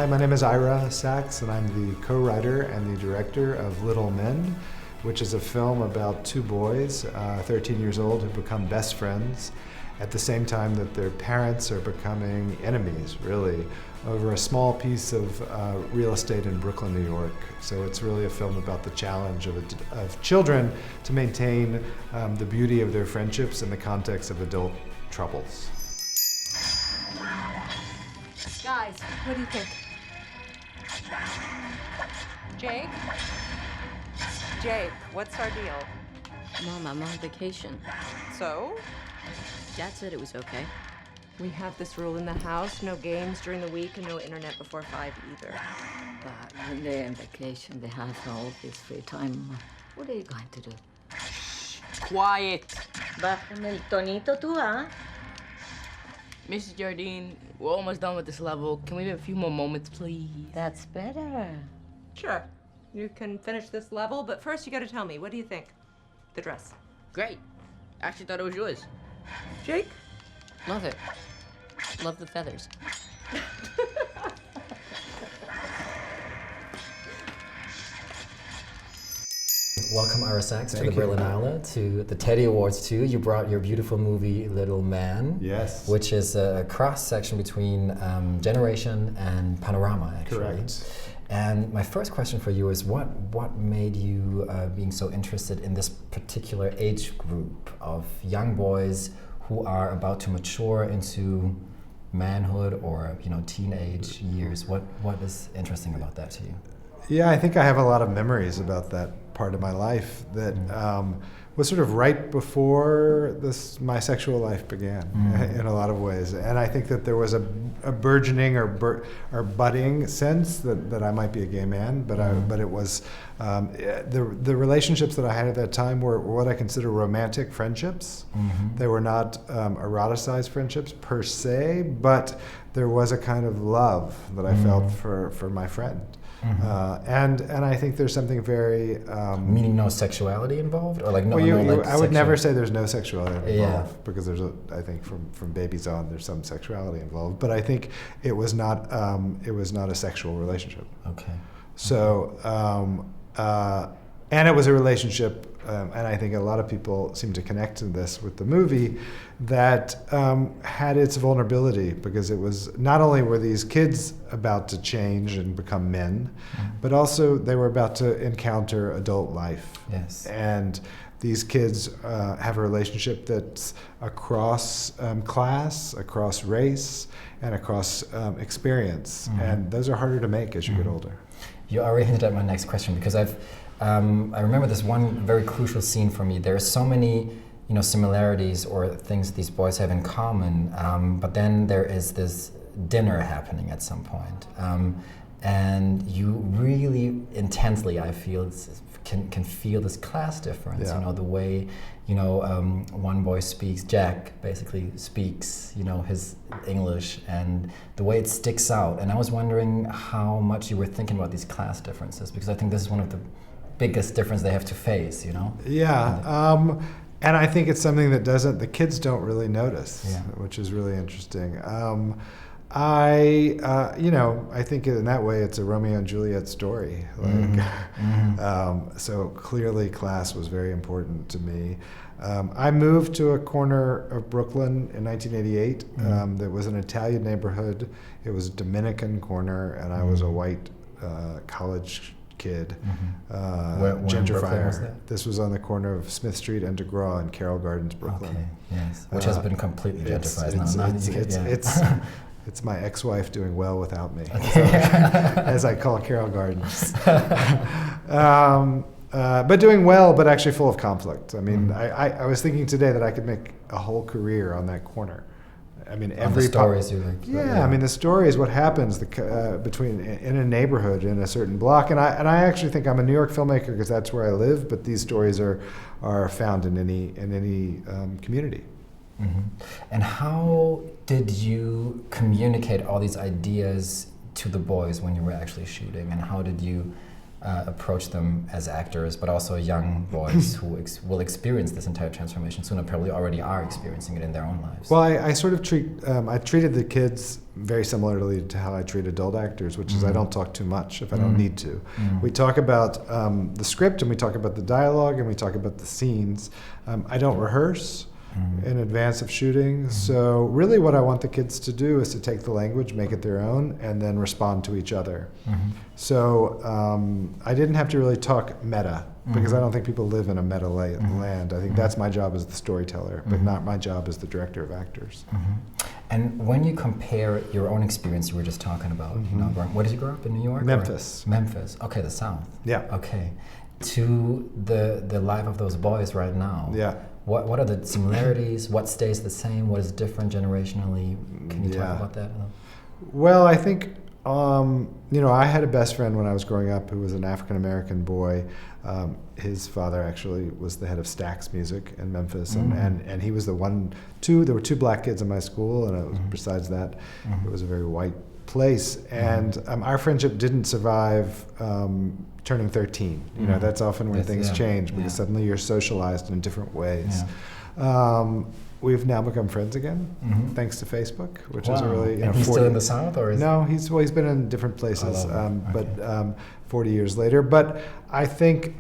my name is Ira Sachs, and I'm the co-writer and the director of Little Men, which is a film about two boys, 13 years old, who become best friends at the same time that their parents are becoming enemies, really, over a small piece of real estate in Brooklyn, New York. So it's really a film about the challenge of children to maintain the beauty of their friendships in the context of adult troubles. Guys, what do you think? Jake? Jake, what's our deal? Mom, I'm on vacation. So? Dad said it was okay. We have this rule in the house, no games during the week and no internet before 5 either. But when they're on vacation, they have all this free time. What are you going to do? Quiet. Bájame el tonito tú, huh? Mrs. Jardine, we're almost done with this level. Can we have a few more moments, please? That's better. Sure. You can finish this level, but first you gotta tell me, what do you think? The dress. Great. Actually thought it was yours. Jake? Love it. Love the feathers. Welcome, Ira Sachs, to Thank the you. Berlinale, to the Teddy Awards too. You brought your beautiful movie Little Man, Yes. which is a cross-section between generation and panorama, actually. Correct. And my first question for you is, what made you being so interested in this particular age group of young boys who are about to mature into manhood or teenage years? What is interesting about that to you? Yeah, I think I have a lot of memories about that part of my life that was sort of right before my sexual life began in a lot of ways. And I think that there was a burgeoning or budding sense that I might be a gay man, but it was the relationships that I had at that time were what I consider romantic friendships. They were not eroticized friendships per se, but there was a kind of love that I felt for my friend. And I think there's something very Meaning no sexuality involved, or like no? I would never say there's no sexuality involved, because I think from babies on there's some sexuality involved. But I think it was not a sexual relationship. Okay. So and it was a relationship, and I think a lot of people seem to connect to this with the movie, that had its vulnerability, because it was not only were these kids about to change and become men, but also they were about to encounter adult life. Yes. And these kids have a relationship that's across class, across race, and across experience. And those are harder to make as you get older. You already hinted at my next question, because I remember this one very crucial scene for me. There are so many similarities or things these boys have in common, but then there is this dinner happening at some point. And you really intensely, I feel, can feel this class difference. Yeah. The way one boy speaks, Jack basically speaks his English, and the way it sticks out. And I was wondering how much you were thinking about these class differences, because I think this is one of the biggest difference they have to face. Yeah. And I think it's something that the kids don't really notice, which is really interesting. I think in that way it's a Romeo and Juliet story. So clearly class was very important to me. I moved to a corner of Brooklyn in 1988 that was an Italian neighborhood. It was a Dominican corner, and I was a white college kid, Where in Brooklyn gentrifier. was that? This was on the corner of Smith Street and DeGraw in Carroll Gardens, Brooklyn. Okay, yes. Which has been completely gentrified now. It's my ex-wife doing well without me, as I call Carroll Gardens. But doing well, but actually full of conflict. I mean, I was thinking today that I could make a whole career on that corner. I mean, every stories you like. Yeah, I mean, the story is what happens between in a neighborhood in a certain block, and I actually think I'm a New York filmmaker because that's where I live. But these stories are found in any community. And how did you communicate all these ideas to the boys when you were actually shooting, and how did you approach them as actors, but also young boys who will experience this entire transformation sooner, probably already are experiencing it in their own lives. Well, I sort of I treated the kids very similarly to how I treat adult actors, which is I don't talk too much if I don't need to. We talk about the script, and we talk about the dialogue, and we talk about the scenes. I don't rehearse in advance of shooting. So really what I want the kids to do is to take the language, make it their own, and then respond to each other. So I didn't have to really talk meta, because I don't think people live in a meta land. I think that's my job as the storyteller, but not my job as the director of actors. And when you compare your own experience you were just talking about, you know, where did you grow up, in New York? Memphis. Memphis, okay, the South. Yeah. Okay. To the life of those boys right now. Yeah. What are the similarities? What stays the same? What is different generationally? Can you talk about that? Well, I think, you know, I had a best friend when I was growing up who was an African-American boy. His father actually was the head of Stax Music in Memphis, and he was there were two black kids in my school, and it was, besides that, it was a very white place. And our friendship didn't survive turning 13. You know, that's often when things change, because suddenly you're socialized in different ways. We've now become friends again, thanks to Facebook, which is a really, you know, and he's still in the South, or is no? He's been in different places, but 40 years later. But I think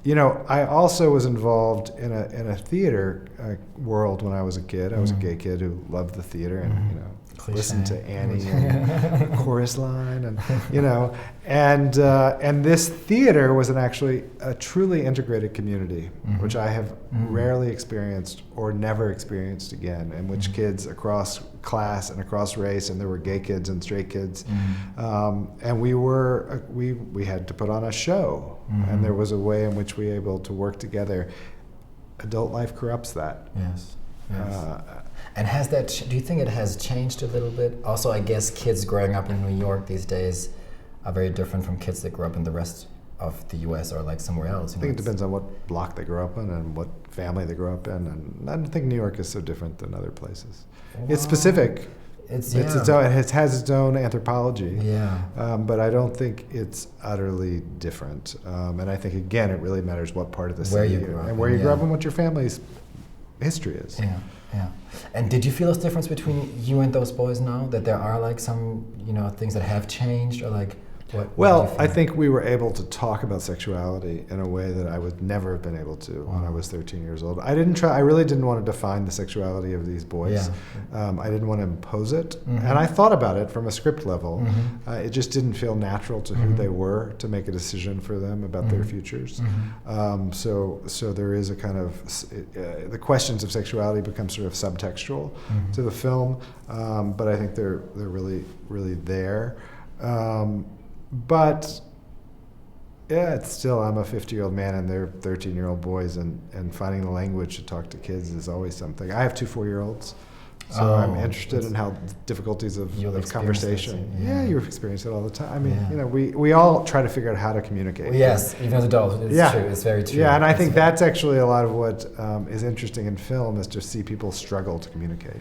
you know, I also was involved in a theater world when I was a kid. I was a gay kid who loved the theater, and you know, listened to Annie and Chorus Line, and you know, and this theater was actually a truly integrated community, which I have rarely experienced or never experienced again, in which kids across class and across race, and there were gay kids and straight kids, and we had to put on a show, and there was a way in which we were able to work together. Adult life corrupts that. Yes. And has that? Do you think it has changed a little bit? Also, I guess kids growing up in New York these days are very different from kids that grew up in the rest of the U.S. or like somewhere else. I think it depends on what block they grew up in and what family they grew up in, and I don't think New York is so different than other places. Wow. It's specific. It has its own anthropology. But I don't think it's utterly different. And I think again, it really matters what part of the city you grew up and where you grew up and what your family's history is. And did you feel this difference between you and those boys now, that there are like some, you know, things that have changed, or like what? Well, I think we were able to talk about sexuality in a way that I would never have been able to when I was 13 years old. I really didn't want to define the sexuality of these boys. I didn't want to impose it, and I thought about it from a script level. It just didn't feel natural to who they were to make a decision for them about their futures. So there is a kind of the questions of sexuality become sort of subtextual to the film, but I think they're really, really there. But yeah, it's still, I'm a 50-year-old man and they're 13-year-old boys, and finding the language to talk to kids is always something. I have 2 4-year-olds, so I'm interested in how difficulties of conversation. You experience it all the time. I mean, you know, we all try to figure out how to communicate. Well, yes, even as adults, it's true. It's very true. Yeah, and I think that's actually a lot of what is interesting in film, is to see people struggle to communicate.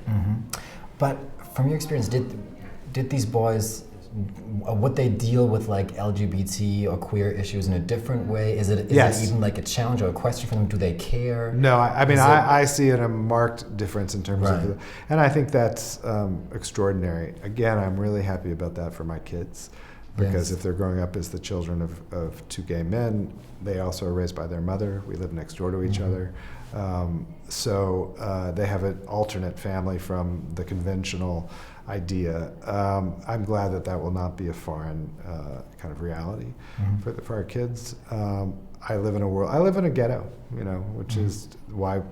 But from your experience, did these boys, would they deal with like LGBT or queer issues in a different way? Is it even like a challenge or a question for them? Do they care? No, I see a marked difference in terms of, and I think that's extraordinary. Again, I'm really happy about that for my kids, because if they're growing up as the children of 2 gay men, they also are raised by their mother. We live next door to each other. So they have an alternate family from the conventional idea. I'm glad that will not be a foreign kind of reality for our kids. I live in a ghetto, you know, which is why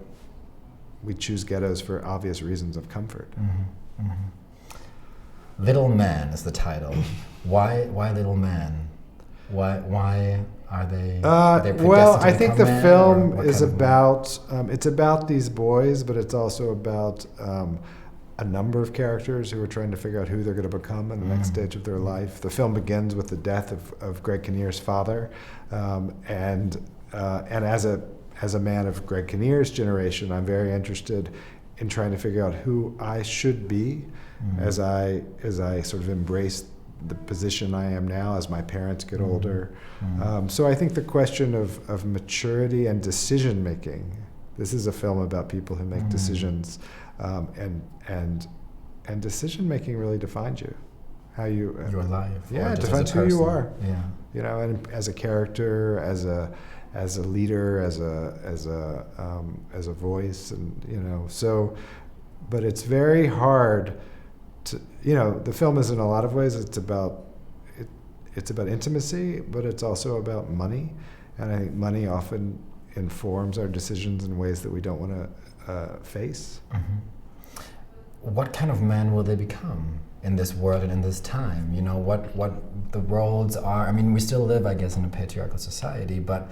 we choose ghettos for obvious reasons of comfort. Little Man is the title. Why Little Man? Why are they? Well, I think the film is about it's about these boys, but it's also about a number of characters who are trying to figure out who they're going to become in the next stage of their life. The film begins with the death of Greg Kinnear's father, and as a man of Greg Kinnear's generation, I'm very interested in trying to figure out who I should be as I sort of embrace the position I am now as my parents get older. So I think the question of maturity and decision making. This is a film about people who make decisions, and decision making really defines you. How you your life. Yeah, or it just defines as a who you person. are. Yeah. You know, and as a character, as a leader, as a voice, and you know. So, but it's very hard to, you know, the film is in a lot of ways it's about intimacy, but it's also about money, and I think money often informs our decisions in ways that we don't want to face. What kind of man will they become in this world and in this time? You know, what the roles are. I mean, we still live, I guess, in a patriarchal society, but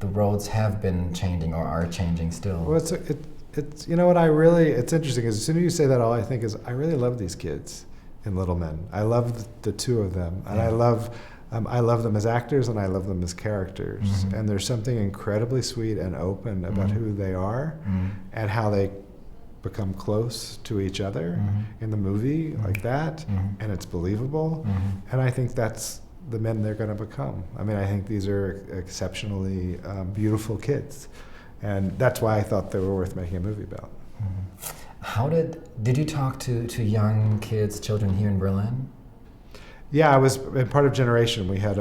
the roles have been changing or are changing still. Well, it's you know what it's interesting is as soon as you say that, all I think is I really love these kids in Little Men. I love the two of them, and I love them as actors and I love them as characters. And there's something incredibly sweet and open about who they are and how they become close to each other in the movie like that, and it's believable. And I think that's the men they're going to become. I mean, I think these are exceptionally beautiful kids, and that's why I thought they were worth making a movie about. How did you talk to young kids, children here in Berlin? Yeah, I was part of Generation. We had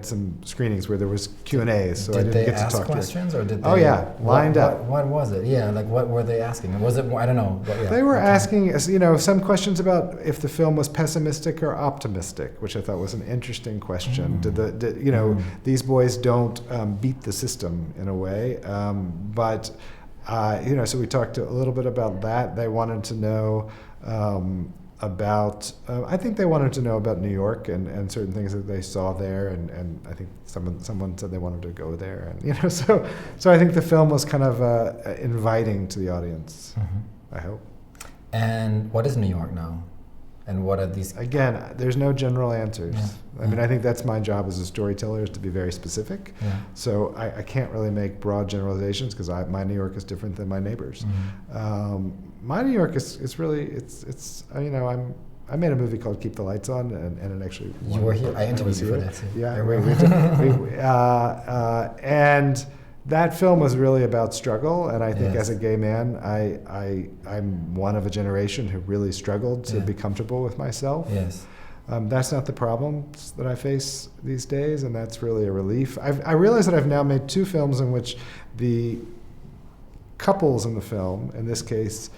some screenings where there was Q&As, so I didn't get to talk to. Did they ask questions, or did they? Oh yeah, lined up. What was it? Yeah, like what were they asking? Was it? I don't know. They were asking, you know, some questions about if the film was pessimistic or optimistic, which I thought was an interesting question. Did you know, these boys don't beat the system in a way, but you know, so we talked a little bit about that. They wanted to know. I think they wanted to know about New York and certain things that they saw there, and I think someone said they wanted to go there, and you know, so I think the film was kind of inviting to the audience. I hope. And what is New York now? And what are these? Again, there's no general answers. I mean, I think that's my job as a storyteller, is to be very specific. So I can't really make broad generalizations because my New York is different than my neighbors. My New York is really it's you know, I made a movie called Keep the Lights On, and it actually you were here. I interviewed you for that too. Yeah, and that film was really about struggle, and I think as a gay man, I'm one of a generation who really struggled to be comfortable with myself. That's not the problems that I face these days, and that's really a relief. I realize that I've now made 2 films in which the couples in the film, in this case,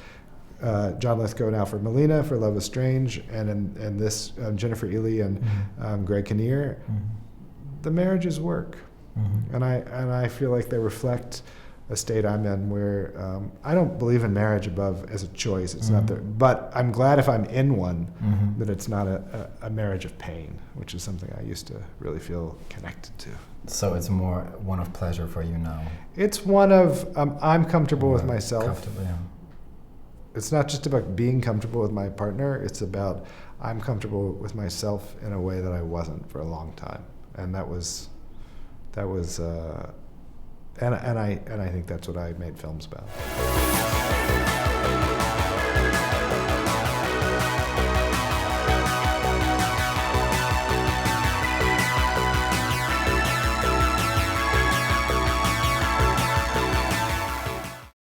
John Lithgow and Alfred Molina for Love is Strange, and in this Jennifer Ely and Greg Kinnear, the marriages work. And I feel like they reflect a state I'm in where I don't believe in marriage as a choice. It's not there, but I'm glad if I'm in one that it's not a marriage of pain, which is something I used to really feel connected to. So it's more one of pleasure for you now. It's one of I'm comfortable with myself. Yeah. It's not just about being comfortable with my partner. It's about I'm comfortable with myself in a way that I wasn't for a long time, and that was. And I think that's what I made films about.